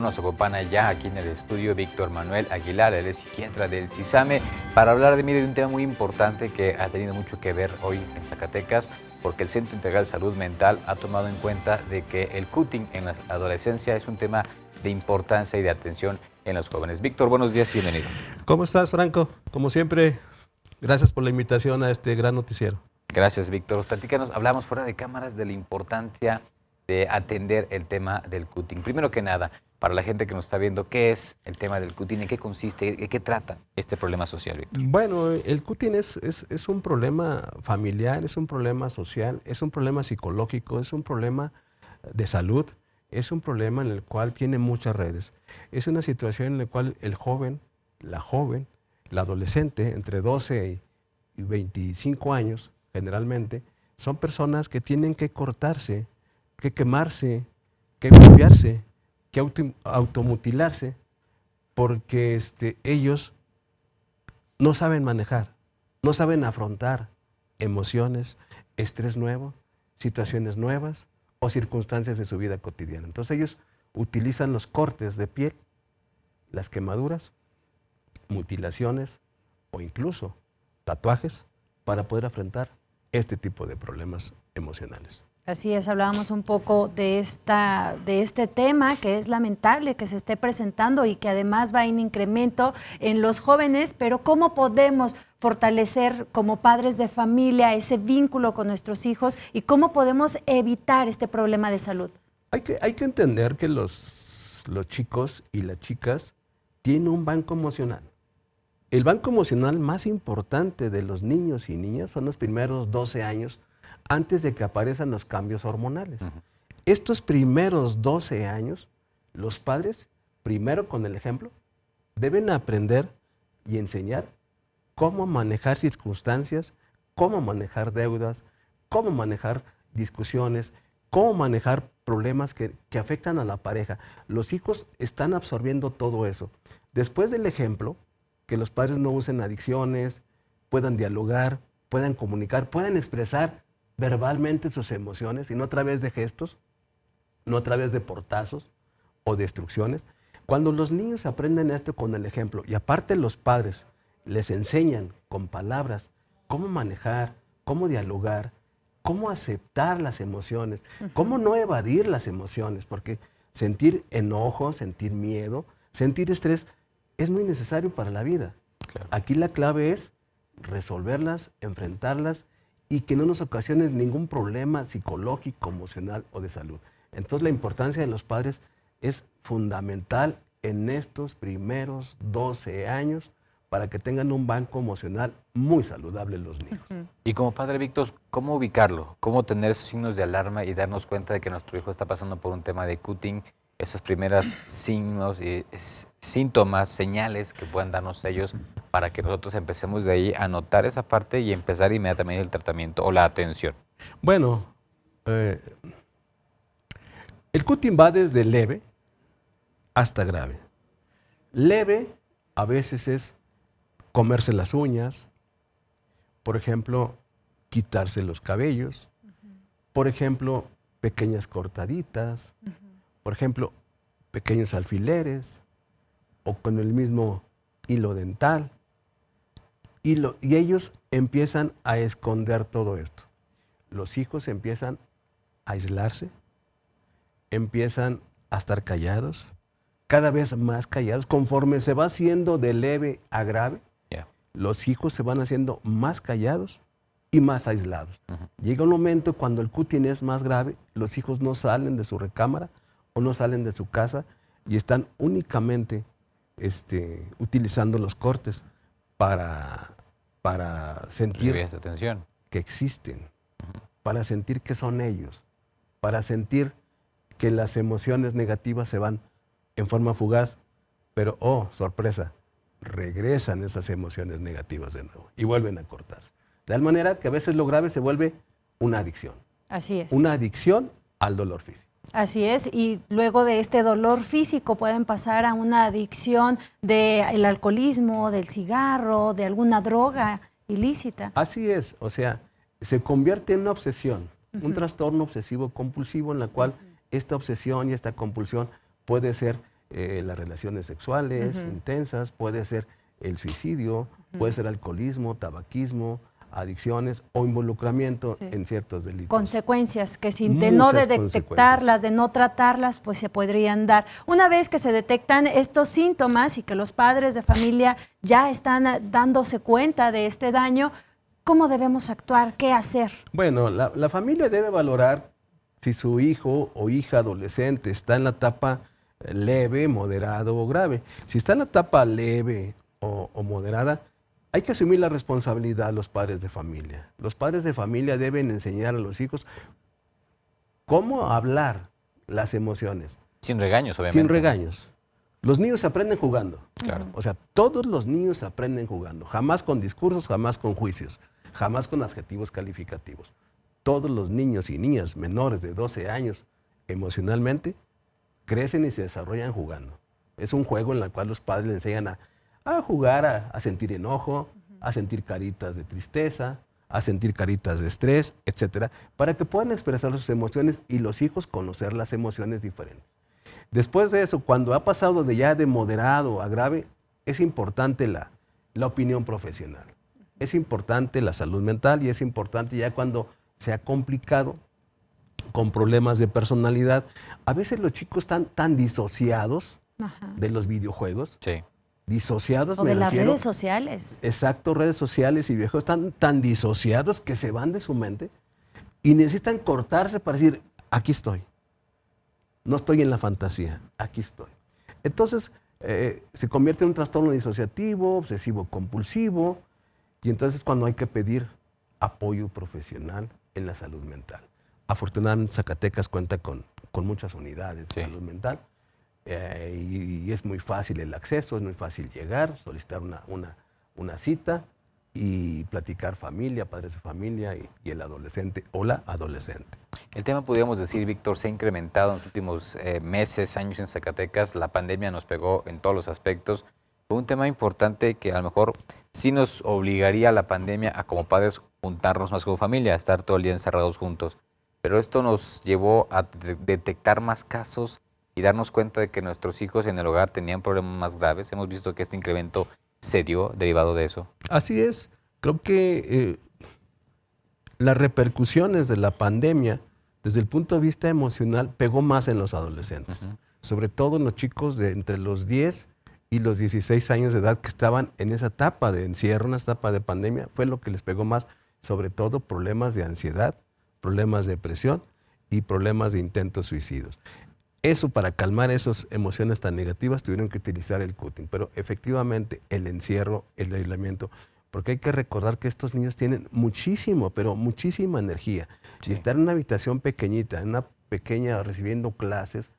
Nos acompaña ya aquí en el estudio Víctor Manuel Aguilar, él es psiquiatra del CISAME, para hablar de un tema muy importante que ha tenido mucho que ver hoy en Zacatecas, porque el Centro Integral de Salud Mental ha tomado en cuenta de que el cutting en la adolescencia es un tema de importancia y de atención en los jóvenes. Víctor, buenos días y bienvenido. ¿Cómo estás, Franco? Como siempre, gracias por la invitación a este gran noticiero. Gracias, Víctor. Platícanos, hablamos fuera de cámaras de la importancia de atender el tema del cutting. Primero que nada, para la gente que nos está viendo, ¿qué es el tema del cutting? ¿En qué consiste? ¿De qué trata este problema social, Víctor? Bueno, el cutting es un problema familiar, es un problema social, es un problema psicológico, es un problema de salud, es un problema en el cual tiene muchas redes. Es una situación en la cual el joven, la adolescente, entre 12 y 25 años, generalmente, son personas que tienen que cortarse, que quemarse, que golpearse, que automutilarse, porque ellos no saben manejar, no saben afrontar emociones, estrés nuevo, situaciones nuevas o circunstancias de su vida cotidiana. Entonces ellos utilizan los cortes de piel, las quemaduras, mutilaciones o incluso tatuajes para poder afrontar este tipo de problemas emocionales. Así es, hablábamos un poco de este tema que es lamentable que se esté presentando y que además va en incremento en los jóvenes, pero ¿cómo podemos fortalecer como padres de familia ese vínculo con nuestros hijos y cómo podemos evitar este problema de salud? Hay que entender que los chicos y las chicas tienen un banco emocional. El banco emocional más importante de los niños y niñas son los primeros 12 años antes de que aparezcan los cambios hormonales. Estos primeros 12 años, los padres, primero con el ejemplo, deben aprender y enseñar cómo manejar circunstancias, cómo manejar deudas, cómo manejar discusiones, cómo manejar problemas que afectan a la pareja. Los hijos están absorbiendo todo eso. Después del ejemplo, que los padres no usen adicciones, puedan dialogar, puedan comunicar, puedan expresar verbalmente sus emociones y no a través de gestos, no a través de portazos o destrucciones. Cuando los niños aprenden esto con el ejemplo y aparte los padres les enseñan con palabras cómo manejar, cómo dialogar, cómo aceptar las emociones, cómo no evadir las emociones, porque sentir enojo, sentir miedo, sentir estrés es muy necesario para la vida. Claro. Aquí la clave es resolverlas, enfrentarlas y que no nos ocasione ningún problema psicológico, emocional o de salud. Entonces la importancia de los padres es fundamental en estos primeros 12 años para que tengan un banco emocional muy saludable los niños. Y como padre, Víctor, ¿cómo ubicarlo? ¿Cómo tener esos signos de alarma y darnos cuenta de que nuestro hijo está pasando por un tema de cutting? Esas primeras signos y síntomas, señales que puedan darnos ellos para que nosotros empecemos de ahí a notar esa parte y empezar inmediatamente el tratamiento o la atención. Bueno, el cutting va desde leve hasta grave. Leve a veces es comerse las uñas, por ejemplo, quitarse los cabellos, por ejemplo, pequeñas cortaditas, por ejemplo, pequeños alfileres o con el mismo hilo dental. Y ellos empiezan a esconder todo esto. Los hijos empiezan a aislarse, empiezan a estar callados, cada vez más callados. Conforme se va haciendo de leve a grave, los hijos se van haciendo más callados y más aislados. Llega un momento cuando el cutting es más grave, los hijos no salen de su recámara o no salen de su casa y están únicamente utilizando los cortes para sentir que existen, para sentir que son ellos, para sentir que las emociones negativas se van en forma fugaz, pero, oh, sorpresa, regresan esas emociones negativas de nuevo y vuelven a cortarse. De tal manera que a veces lo grave se vuelve una adicción. Así es. Una adicción al dolor físico. Así es, y luego de este dolor físico pueden pasar a una adicción del alcoholismo, del cigarro, de alguna droga ilícita. Así es, o sea, se convierte en una obsesión, un trastorno obsesivo compulsivo en la cual esta obsesión y esta compulsión puede ser las relaciones sexuales intensas, puede ser el suicidio, puede ser alcoholismo, tabaquismo, adicciones o involucramiento en ciertos delitos. Consecuencias que de no detectarlas, de no tratarlas, pues se podrían dar. Una vez que se detectan estos síntomas y que los padres de familia ya están dándose cuenta de este daño, ¿cómo debemos actuar? ¿Qué hacer? Bueno, la familia debe valorar si su hijo o hija adolescente está en la etapa leve, moderado o grave. Si está en la etapa leve o moderada, hay que asumir la responsabilidad los padres de familia. Los padres de familia deben enseñar a los hijos cómo hablar las emociones. Sin regaños, obviamente. Sin regaños. Los niños aprenden jugando. Claro. O sea, todos los niños aprenden jugando. Jamás con discursos, jamás con juicios, jamás con adjetivos calificativos. Todos los niños y niñas menores de 12 años emocionalmente crecen y se desarrollan jugando. Es un juego en el cual los padres le enseñan a jugar, a sentir enojo, a sentir caritas de tristeza, a sentir caritas de estrés, etcétera, para que puedan expresar sus emociones y los hijos conocer las emociones diferentes. Después de eso, cuando ha pasado de moderado a grave, es importante la opinión profesional. Es importante la salud mental y es importante ya cuando se ha complicado con problemas de personalidad. A veces los chicos están tan disociados de los videojuegos. Sí. Disociados. O de las redes sociales. Exacto, redes sociales y videojuegos están tan disociados que se van de su mente y necesitan cortarse para decir, aquí estoy. No estoy en la fantasía, aquí estoy. Entonces, se convierte en un trastorno disociativo, obsesivo compulsivo, y entonces cuando hay que pedir apoyo profesional en la salud mental. Afortunadamente Zacatecas cuenta con muchas unidades de salud mental. Y es muy fácil el acceso, es muy fácil llegar, solicitar una cita y platicar familia, padres de familia y el adolescente o la adolescente. El tema, podríamos decir, Víctor, se ha incrementado en los últimos meses, años en Zacatecas. La pandemia nos pegó en todos los aspectos. Fue un tema importante que a lo mejor sí nos obligaría a la pandemia a, como padres, juntarnos más como familia, a estar todo el día encerrados juntos. Pero esto nos llevó a detectar más casos y darnos cuenta de que nuestros hijos en el hogar tenían problemas más graves. Hemos visto que este incremento se dio derivado de eso. Así es. Creo que las repercusiones de la pandemia, desde el punto de vista emocional, pegó más en los adolescentes. Sobre todo en los chicos de entre los 10 y los 16 años de edad que estaban en esa etapa de encierro, una etapa de pandemia, fue lo que les pegó más. Sobre todo problemas de ansiedad, problemas de depresión y problemas de intentos suicidios. Eso, para calmar esas emociones tan negativas, tuvieron que utilizar el cutting. Pero efectivamente el encierro, el aislamiento, porque hay que recordar que estos niños tienen muchísimo, pero muchísima energía. Sí. Y estar en una habitación pequeñita, en una pequeña, recibiendo clases,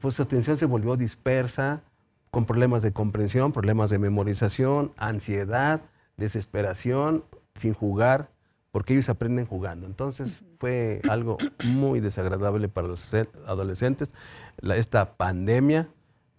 pues su atención se volvió dispersa, con problemas de comprensión, problemas de memorización, ansiedad, desesperación, sin jugar, porque ellos aprenden jugando. Entonces fue algo muy desagradable para los adolescentes, esta pandemia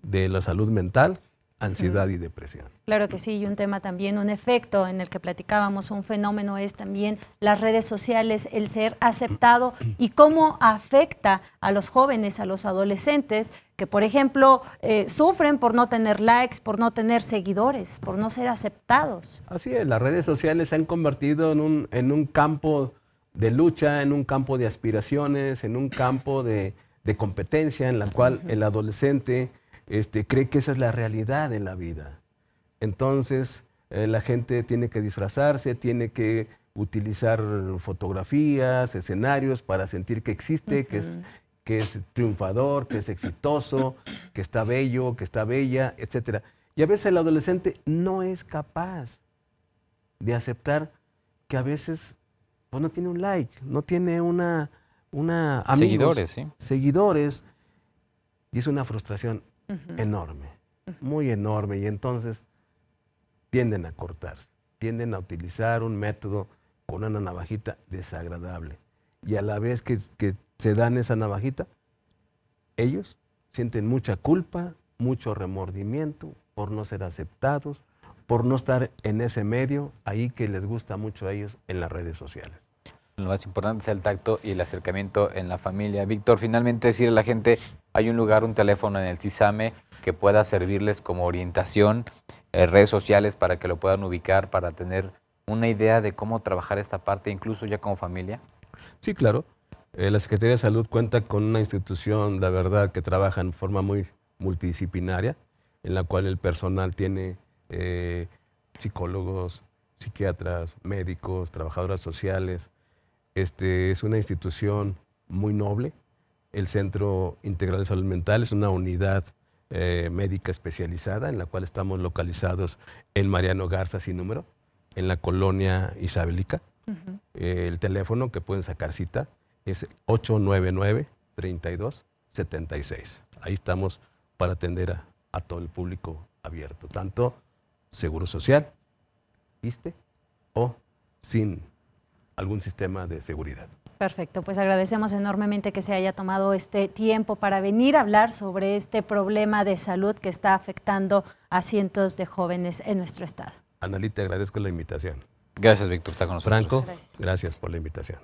de la salud mental, ansiedad y depresión. Claro que sí, y un tema también, un efecto en el que platicábamos, un fenómeno es también las redes sociales, el ser aceptado y cómo afecta a los jóvenes, a los adolescentes, que por ejemplo sufren por no tener likes, por no tener seguidores, por no ser aceptados. Así es, las redes sociales se han convertido en un campo de lucha, en un campo de aspiraciones, en un campo de competencia en la cual el adolescente cree que esa es la realidad de la vida. Entonces, la gente tiene que disfrazarse, tiene que utilizar fotografías, escenarios para sentir que existe, que es triunfador, que es exitoso, que está bello, que está bella, etc. Y a veces el adolescente no es capaz de aceptar que a veces pues, no tiene un like, no tiene amigos, seguidores, y es una frustración enorme, muy enorme, y entonces tienden a cortarse, tienden a utilizar un método con una navajita desagradable, y a la vez que se dan esa navajita, ellos sienten mucha culpa, mucho remordimiento por no ser aceptados, por no estar en ese medio ahí que les gusta mucho a ellos en las redes sociales. Lo más importante es el tacto y el acercamiento en la familia. Víctor, finalmente decirle a la gente ¿Hay un lugar, un teléfono en el CISAME que pueda servirles como orientación, redes sociales para que lo puedan ubicar, para tener una idea de cómo trabajar esta parte, incluso ya como familia? Sí, claro. La Secretaría de Salud cuenta con una institución, la verdad, que trabaja en forma muy multidisciplinaria, en la cual el personal tiene psicólogos, psiquiatras, médicos, trabajadoras sociales. Es una institución muy noble. El Centro Integral de Salud Mental es una unidad médica especializada en la cual estamos localizados en Mariano Garza sin número, en la colonia Isabelica. El teléfono que pueden sacar cita es 899-3276. Ahí estamos para atender a todo el público abierto, tanto Seguro Social, ISSSTE o sin algún sistema de seguridad. Perfecto, pues agradecemos enormemente que se haya tomado este tiempo para venir a hablar sobre este problema de salud que está afectando a cientos de jóvenes en nuestro estado. Analí, te agradezco la invitación. Gracias, Víctor, está con nosotros. Franco, gracias por la invitación.